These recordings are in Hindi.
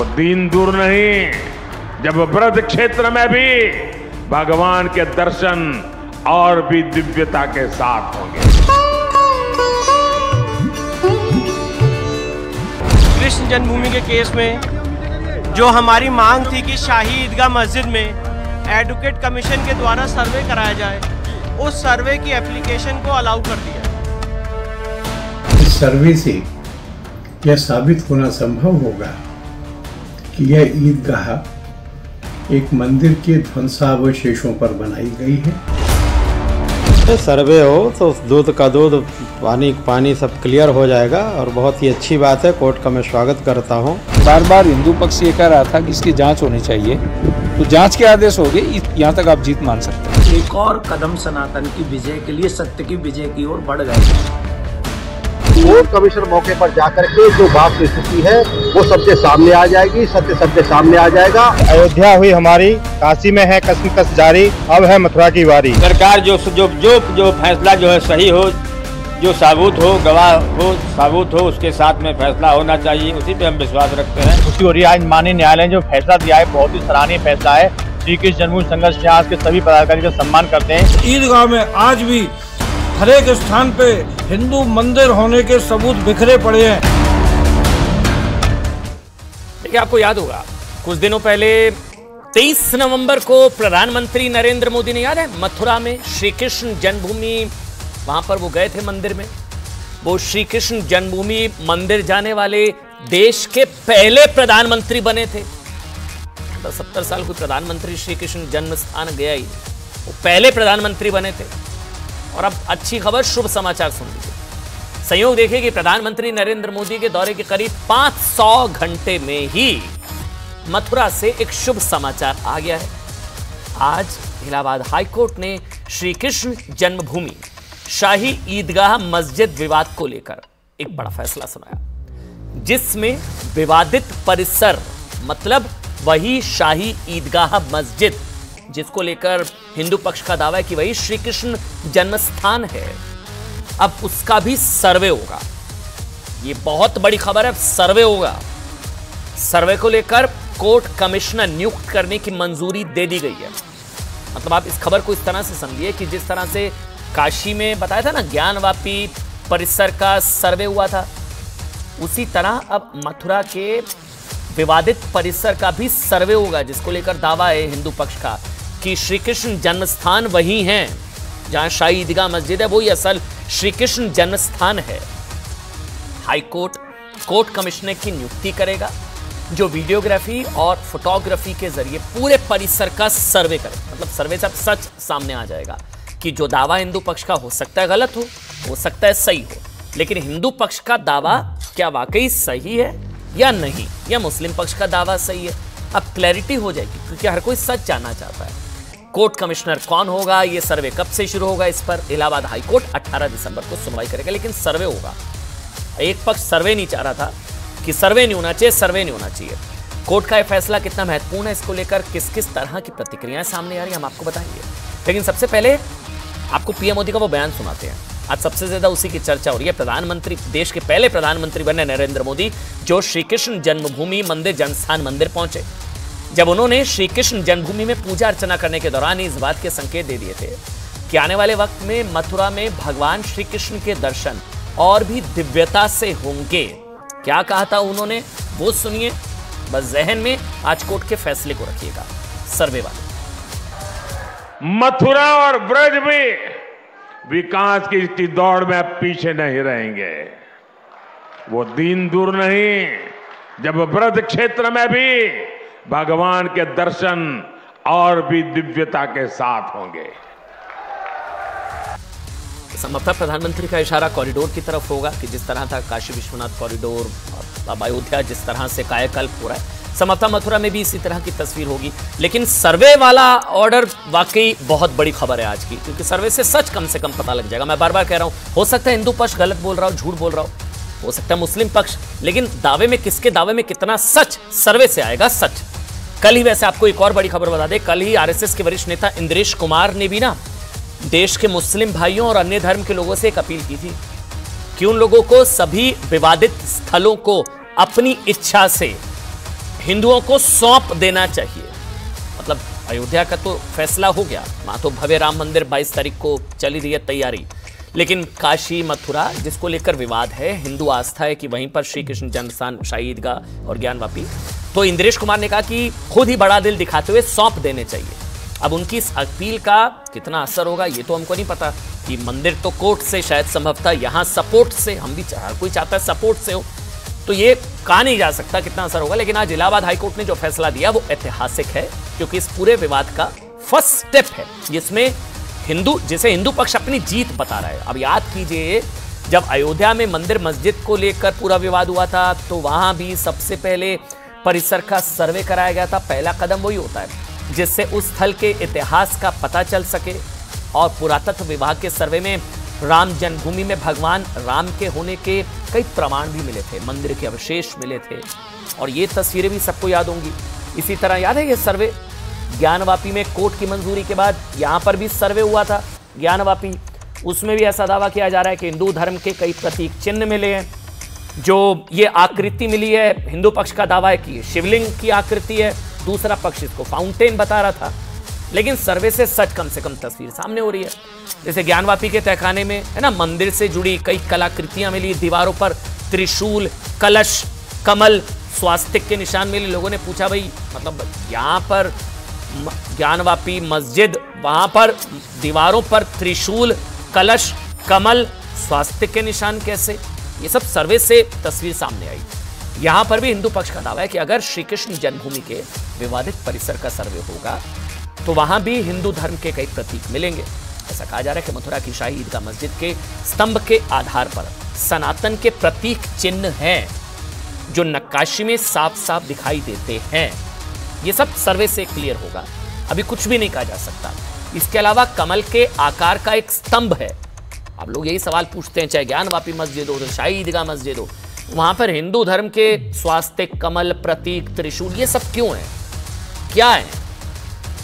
वो दिन दूर नहीं जब व्रत क्षेत्र में भी भगवान के दर्शन और भी दिव्यता के साथ होंगे। कृष्ण जन्मभूमि के केस में जो हमारी मांग थी कि शाही ईदगाह मस्जिद में एडवोकेट कमीशन के द्वारा सर्वे कराया जाए, उस सर्वे की एप्लीकेशन को अलाउ कर दिया। इस सर्वे से यह साबित होना संभव होगा कि यह ईदगाह एक मंदिर के ध्वंसावशेषों पर बनाई गई है। सर्वे हो तो दूध का दूध, पानी पानी सब क्लियर हो जाएगा और बहुत ही अच्छी बात है। कोर्ट का मैं स्वागत करता हूं। बार बार हिंदू पक्ष ये कह रहा था कि इसकी जांच होनी चाहिए, तो जांच के आदेश हो गए, यहाँ तक आप जीत मान सकते हैं। एक और कदम सनातन की विजय के लिए, सत्य की विजय की ओर बढ़ गए। कोर्ट कमिश्नर मौके पर जाकर के जो बात की स्थिति है वो सबके सामने आ जाएगी, सत्य सबके सामने आ जाएगा। अयोध्या हुई हमारी, काशी में है कसमकस जारी, अब है मथुरा की बारी। सरकार जो फैसला जो है सही हो, जो साबुत हो, गवाह हो, साबुत हो, उसके साथ में फैसला होना चाहिए, उसी पे हम विश्वास रखते हैं। उसकी और आज माननीय न्यायालय ने जो फैसला दिया है बहुत ही सराहनीय फैसला है। श्री कृष्ण जन्मभूमि संघर्ष न्यास के सभी पदाधिकारी का सम्मान करते हैं। ईदगाह में आज भी हर एक स्थान पे हिंदू मंदिर होने के सबूत बिखरे पड़े हैं। देखिए, आपको याद होगा कुछ दिनों पहले 23 नवंबर को प्रधानमंत्री नरेंद्र मोदी ने, याद है, मथुरा में श्री कृष्ण जन्मभूमि, वहां पर वो गए थे मंदिर में। वो श्री कृष्ण जन्मभूमि मंदिर जाने वाले देश के पहले प्रधानमंत्री बने थे। 70 साल कोई प्रधानमंत्री श्री कृष्ण जन्म स्थान गया ही, वो पहले प्रधानमंत्री बने थे। और अब अच्छी खबर, शुभ समाचार सुन लीजिए। संयोग देखिए कि प्रधानमंत्री नरेंद्र मोदी के दौरे के करीब 500 घंटे में ही मथुरा से एक शुभ समाचार आ गया है। आज इलाहाबाद हाईकोर्ट ने श्री कृष्ण जन्मभूमि शाही ईदगाह मस्जिद विवाद को लेकर एक बड़ा फैसला सुनाया, जिसमें विवादित परिसर मतलब वही शाही ईदगाह मस्जिद जिसको लेकर हिंदू पक्ष का दावा है कि वही श्री कृष्ण जन्म स्थान है, अब उसका भी सर्वे होगा। ये बहुत बड़ी खबर है, सर्वे होगा। सर्वे को लेकर कोर्ट कमिश्नर नियुक्त करने की मंजूरी दे दी गई है। मतलब आप इस खबर को इस तरह से समझिए कि जिस तरह से काशी में बताया था ना, ज्ञानवापी परिसर का सर्वे हुआ था, उसी तरह अब मथुरा के विवादित परिसर का भी सर्वे होगा, जिसको लेकर दावा है हिंदू पक्ष का कि श्री कृष्ण जन्म स्थान वही है जहां शाही ईदगाह मस्जिद है, वही असल श्री कृष्ण जन्म स्थान है। हाईकोर्ट कोर्ट कमिश्नर की नियुक्ति करेगा जो वीडियोग्राफी और फोटोग्राफी के जरिए पूरे परिसर का सर्वे करे। मतलब सर्वे से सच सामने आ जाएगा कि जो दावा हिंदू पक्ष का हो सकता है गलत हो सकता है सही हो, लेकिन हिंदू पक्ष का दावा क्या वाकई सही है या नहीं, या मुस्लिम पक्ष का दावा सही है। अब क्लैरिटी हो जाएगी, क्योंकि हर कोई सच जानना चाहता है। कोर्ट कमिश्नर कौन होगा, ये सर्वे कब से शुरू होगा, इस पर इलाहाबाद हाईकोर्ट 18 दिसंबर को सुनवाई करेगा, लेकिन सर्वे होगा। एक पक्ष सर्वे नहीं चाह रहा था कि सर्वे नहीं होना चाहिए, सर्वे नहीं होना चाहिए। कोर्ट का यह फैसला कितना महत्वपूर्ण है, इसको लेकर किस किस तरह की प्रतिक्रियाएं सामने आ रही है, हम आपको बताएंगे। लेकिन सबसे पहले आपको पीएम मोदी का वो बयान सुनाते हैं। आज सबसे ज्यादा उसी की चर्चा हो रही है। प्रधानमंत्री, देश के पहले प्रधानमंत्री बने नरेंद्र मोदी, जो श्री कृष्ण जन्मभूमि मंदिर जन्मस्थान मंदिर पहुंचे। जब उन्होंने श्री कृष्ण जन्मभूमि में पूजा अर्चना करने के दौरान इस बात के संकेत दे दिए थे कि आने वाले वक्त में मथुरा में भगवान श्री कृष्ण के दर्शन और भी दिव्यता से होंगे। क्या कहा था उन्होंने, वो सुनिए, बस जहन में आज कोर्ट के फैसले को रखिएगा। सर्वे वाले मथुरा और ब्रज में विकास की दौड़ में अब पीछे नहीं रहेंगे। वो दिन दूर नहीं जब व्रत क्षेत्र में भी भगवान के दर्शन और भी दिव्यता के साथ होंगे। संभवतः प्रधानमंत्री का इशारा कॉरिडोर की तरफ होगा कि जिस तरह था काशी विश्वनाथ कॉरिडोर, अब अयोध्या जिस तरह से कायाकल्प हो रहा है, संभवतः मथुरा में भी इसी तरह की तस्वीर होगी। लेकिन सर्वे वाला ऑर्डर वाकई बहुत बड़ी खबर है आज की, क्योंकि सर्वे से सच कम से कम पता लग जाएगा। मैं बार बार कह रहा हूं, हो सकता है हिंदू पक्ष गलत बोल रहा हो, झूठ बोल रहा हो सकता है मुस्लिम पक्ष, लेकिन दावे में, किसके दावे में कितना सच, सर्वे से आएगा सच। कल ही वैसे आपको एक और बड़ी खबर बता दें, कल ही आरएसएस के वरिष्ठ नेता इंद्रेश कुमार ने भी ना देश के मुस्लिम भाइयों और अन्य धर्म के लोगों से एक अपील की थी कि उन लोगों को सभी विवादित स्थलों को अपनी इच्छा से हिंदुओं को सौंप देना चाहिए। मतलब अयोध्या का तो फैसला हो गया, वहां तो भव्य राम मंदिर 22 तारीख को चली रही है तैयारी, लेकिन काशी मथुरा जिसको लेकर विवाद है, हिंदू आस्था है कि वहीं पर श्री कृष्ण जन्मस्थान, शाही ईदगाह और ज्ञानवापी, तो इंद्रेश कुमार ने कहा कि खुद ही बड़ा दिल दिखाते हुए सौंप देने चाहिए। अब उनकी इस अपील का कितना असर होगा ये तो हमको नहीं पता, कि मंदिर तो कोर्ट से शायद संभवतः यहाँ सपोर्ट से, हम भी हर कोई चाहता है सपोर्ट से हो, तो ये कहा नहीं जा सकता कितना असर होगा। लेकिन आज इलाहाबाद हाईकोर्ट ने जो फैसला दिया वो ऐतिहासिक है, क्योंकि इस पूरे विवाद का फर्स्ट स्टेप है जिसमें जिसे हिंदू पक्ष अपनी जीत बता रहा है। अब याद कीजिए, जब अयोध्या में मंदिर मस्जिद को लेकर पूरा विवाद हुआ था तो वहां भी सबसे पहले परिसर का सर्वे कराया गया था। पहला कदम वही होता है जिससे उस स्थल के इतिहास का पता चल सके, और पुरातत्व विभाग के सर्वे में राम जन्मभूमि में भगवान राम के होने के कई प्रमाण भी मिले थे, मंदिर के अवशेष मिले थे, और ये तस्वीरें भी सबको याद होंगी। इसी तरह याद है ये सर्वे ज्ञानवापी में कोर्ट की मंजूरी के बाद यहाँ पर भी सर्वे हुआ था ज्ञानवापी, उसमें भी ऐसा दावा किया जा रहा है कि हिंदू धर्म के कई प्रतीक चिन्ह मिले हैं। जो ये आकृति मिली है, हिंदू पक्ष का दावा है कि शिवलिंग की आकृति है, दूसरा पक्ष इसको फाउंटेन बता रहा था, लेकिन सर्वे से सच कम से कम तस्वीर सामने हो रही है। जैसे ज्ञानवापी के तहखाने में है ना, मंदिर से जुड़ी कई कलाकृतियां मिली, दीवारों पर त्रिशूल, कलश, कमल, स्वास्तिक के निशान मिले। लोगों ने पूछा भाई मतलब यहाँ पर ज्ञानवापी मस्जिद, वहां पर दीवारों पर त्रिशूल, कलश, कमल, स्वास्तिक के निशान कैसे? ये सब सर्वे से तस्वीर सामने आई। यहां पर भी हिंदू पक्ष का दावा है कि अगर श्री कृष्ण जन्मभूमि के विवादित परिसर का सर्वे होगा तो वहां भी हिंदू धर्म के कई प्रतीक मिलेंगे। ऐसा कहा जा रहा है कि मथुरा की शाही ईदगाह मस्जिद के स्तंभ के आधार पर सनातन के प्रतीक चिन्ह हैं जो नक्काशी में साफ साफ दिखाई देते हैं। ये सब सर्वे से क्लियर होगा, अभी कुछ भी नहीं कहा जा सकता। इसके अलावा कमल के आकार का एक स्तंभ है। अब लोग यही सवाल पूछते हैं, चाहे ज्ञानवापी मस्जिद हो, शाही ईदगाह मस्जिद हो, वहां पर हिंदू धर्म के स्वास्तिक, कमल, प्रतीक, त्रिशूल ये सब क्यों है, क्या है?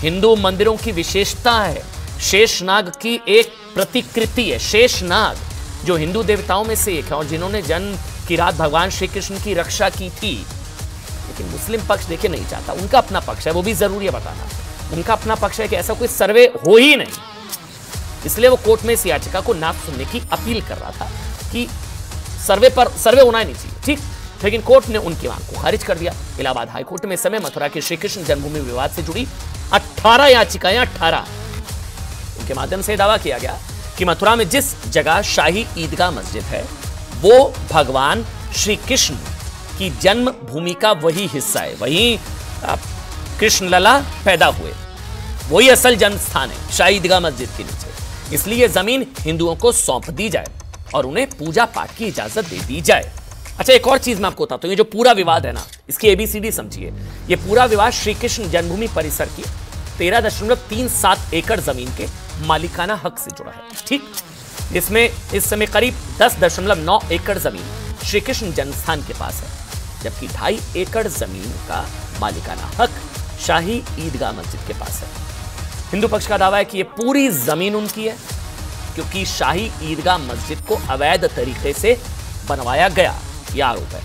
हिंदू मंदिरों की विशेषता है, शेषनाग की एक प्रतिकृति है। शेषनाग जो हिंदू देवताओं में से एक है और जिन्होंने जन्म की रात भगवान श्री कृष्ण की रक्षा की थी। लेकिन मुस्लिम पक्ष देखिए नहीं चाहता, उनका अपना पक्ष है, वो भी जरूरी है बताना। उनका अपना पक्ष है कि ऐसा कोई सर्वे हो ही नहीं, इसलिए वो कोर्ट में इस याचिका को ना सुनने की अपील कर रहा था कि सर्वे होना ही नहीं चाहिए, ठीक। लेकिन कोर्ट ने उनकी मांग को खारिज कर दिया। इलाहाबाद हाईकोर्ट में इस समय मथुरा के श्री कृष्ण जन्मभूमि विवाद से जुड़ी 18 याचिकाएं, 18 उनके माध्यम से दावा किया गया कि मथुरा में जिस जगह शाही ईदगाह मस्जिद है वो भगवान श्री कृष्ण की जन्म भूमि का वही हिस्सा है, वही कृष्ण लला पैदा हुए, वही असल जन्म स्थान है शाही ईदगाह मस्जिद के नीचे। इसलिए जमीन हिंदुओं को सौंप दी जाए और उन्हें पूजा पाठ की इजाजत दे दी जाए। अच्छा, एक और चीज मैं आपको बताता हूं, ये जो पूरा विवाद है ना, इसकी एबीसीडी समझिए। ये पूरा विवाद श्री कृष्ण जन्मभूमि परिसर की 13.37 एकड़ जमीन के मालिकाना हक से जुड़ा है, ठीक। इसमें इस समय करीब 10.9 एकड़ जमीन श्री कृष्ण जन्मस्थान के पास है, जबकि 2.5 एकड़ जमीन का मालिकाना हक शाही ईदगाह मस्जिद के पास है। हिंदू पक्ष का दावा है कि यह पूरी जमीन उनकी है, क्योंकि शाही ईदगाह मस्जिद को अवैध तरीके से बनवाया गया, यह आरोप है।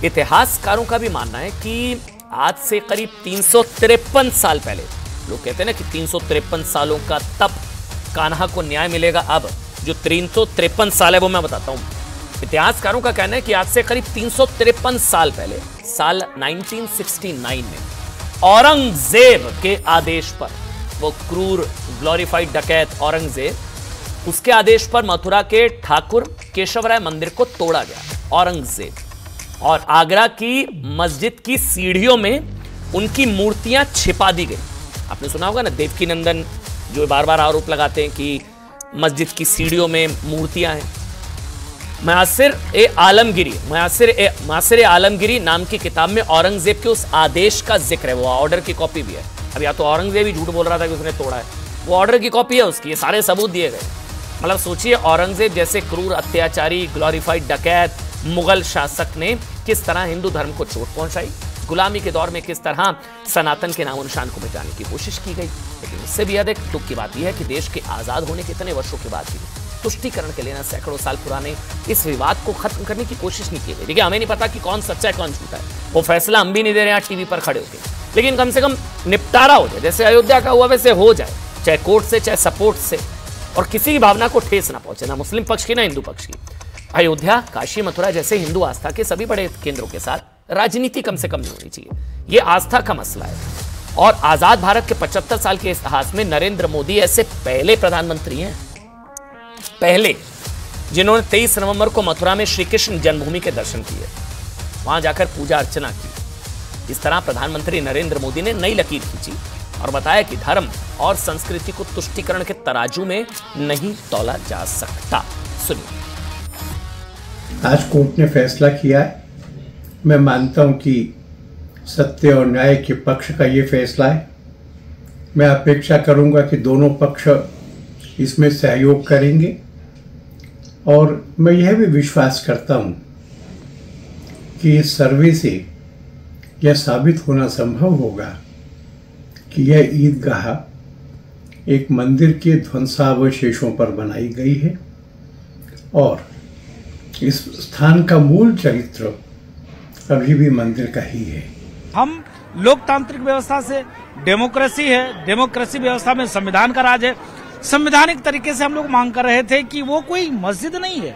इतिहासकारों का भी मानना है कि आज से करीब 353 साल पहले, लोग कहते हैं ना कि 353 सालों का तप, कान्हा को न्याय मिलेगा। अब जो 353 साल है वो मैं बताता हूं। इतिहासकारों का कहना है कि आज से करीब 353 साल पहले, साल 1969 में औरंगजेब के आदेश पर, वो क्रूर ग्लोरीफाइड डकैत औरंगजेब, उसके आदेश पर मथुरा के ठाकुर केशवराय मंदिर को तोड़ा गया औरंगजेब, और आगरा की मस्जिद की सीढ़ियों में उनकी मूर्तियां छिपा दी गई। आपने सुना होगा ना देवकी नंदन जो बार बार आरोप लगाते हैं कि मस्जिद की सीढ़ियों में मूर्तियां हैं। मुयासिर ए आलमगिरी नाम की किताब में औरंगजेब के उस आदेश का जिक्र है, वो ऑर्डर की कॉपी भी है। अब या तो औरंगजेब ही झूठ बोल रहा था कि उसने तोड़ा है, वो ऑर्डर की कॉपी है उसकी, ये सारे सबूत दिए गए। मतलब सोचिए, औरंगजेब जैसे क्रूर अत्याचारी ग्लोरीफाइड डकैत मुगल शासक ने किस तरह हिंदू धर्म को चोट पहुंचाई, गुलामी के दौर में किस तरह सनातन के नामो निशान को मिटाने की कोशिश की गई। लेकिन इससे भी अधिक दुख की बात यह है कि देश के आजाद होने के इतने वर्षों के बाद भी तुष्टीकरण के लिए ना सैकड़ों साल पुराने इस विवाद को खत्म करने की कोशिश नहीं की गई। देखिए, हमें नहीं पता कि कौन सच्चा है कौन झूठा है, वो फैसला हम भी नहीं दे रहे हैं टीवी पर खड़े होकर, लेकिन कम से कम निपटारा हो जाए, जैसे अयोध्या का हुआ वैसे हो जाए, चाहे कोर्ट से चाहे सपोर्ट से, और किसी की भावना को ठेस ना पहुंचे, ना मुस्लिम पक्ष की ना हिंदू पक्ष की। अयोध्या, काशी, मथुरा जैसे हिंदू आस्था के सभी बड़े केंद्रों के साथ राजनीति कम से कम नहीं होनी चाहिए, ये आस्था का मसला है। और आजाद भारत के 75 साल के इतिहास में नरेंद्र मोदी ऐसे पहले प्रधानमंत्री हैं, पहले, जिन्होंने 23 नवंबर को मथुरा में श्री कृष्ण जन्मभूमि के दर्शन किए, वहां जाकर पूजा अर्चना की। इस तरह प्रधानमंत्री नरेंद्र मोदी ने नई लकीर खींची और बताया कि धर्म और संस्कृति को तुष्टीकरण के तराजू में नहीं तौला जा सकता। सुनिए। आज कोर्ट ने फैसला किया है, मैं मानता हूं कि सत्य और न्याय के पक्ष का ये फैसला है। मैं अपेक्षा करूंगा कि दोनों पक्ष इसमें सहयोग करेंगे और मैं यह भी विश्वास करता हूं कि इस सर्वे से यह साबित होना संभव होगा कि यह ईदगाह एक मंदिर के ध्वंसावशेषों पर बनाई गई है और इस स्थान का मूल चरित्र अभी भी मंदिर का ही है। हम लोकतांत्रिक व्यवस्था से, डेमोक्रेसी है, डेमोक्रेसी व्यवस्था में संविधान का राज है, संवैधानिक तरीके से हम लोग मांग कर रहे थे कि वो कोई मस्जिद नहीं है।